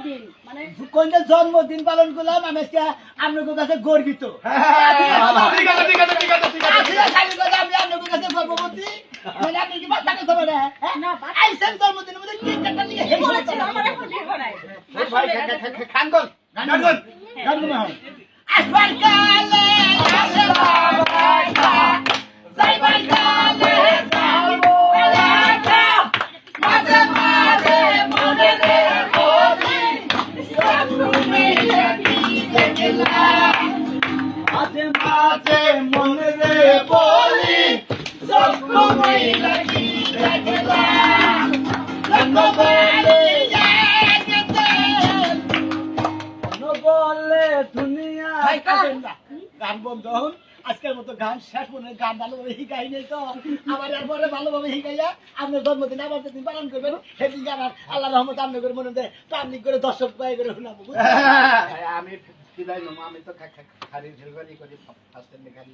জন্মদিন মানে কোনটা জন্মদিন পালন করলাম আমি আজকে আপনাদের কাছে গর্বিত। ঠিক আছে ঠিক আছে ঠিক আছে ঠিক আছে আমি আপনাদের কাছে গর্ববতী। মানে আপনি কি বাচ্চা কথা বলে না আইসেন জন্মদিনের মধ্যে কেক কাটা নিয়ে হেসে বলেছেন আমার এখন বিয়ে করাই ভাই খান কোন গান গান আসবার কালে আসে বাবা যাইবার কালে যাবো একা মাঝে মাঝে মনে রে বলি সব তুমি দেখলাম মাঝে মাঝে মনে রে বলি সব তুমি দেখলাম লঙ্গ বলে দুনিয়া গান বন্ধ হন আজকের মতো গান শেষ মনে গান ভালোভাবে শিখাই নেই তো আবার এরপরে ভালোভাবে শিখাইয়া আপনার জন্মদিন আবার যেদিন পালন করবেন সেদিন আমার আল্লাহ রহমত আপনি করে মনে দেয় পাবলিক করে দর্শক পাই করে শোনাবো আমি বিদায় নেব আমি তো খালি ঝিলবাড়ি করি ফার্স্ট টাইম খালি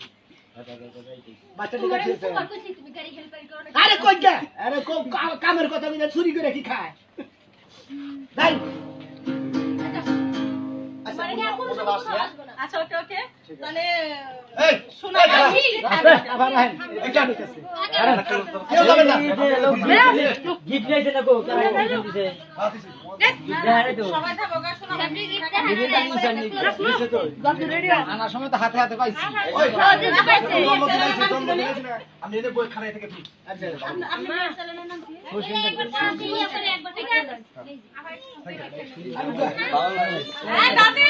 আরে কই গে আরে কামের কথা বলে চুরি করে কি খায় ভাই আচ্ছা ওকে ওকে তাহলে এই শোনা আবার আহেন এটা নিতেছে কেউ যাবে না গিফট নিয়েছে না গো দিছে সবাই থাকো গা শোনা আনার সময় তো হাতে হাতে পাইছি আমি এনে বই খালাই থেকে ফি আপনার চ্যানেলের নাম কি একবার ঠিক আছে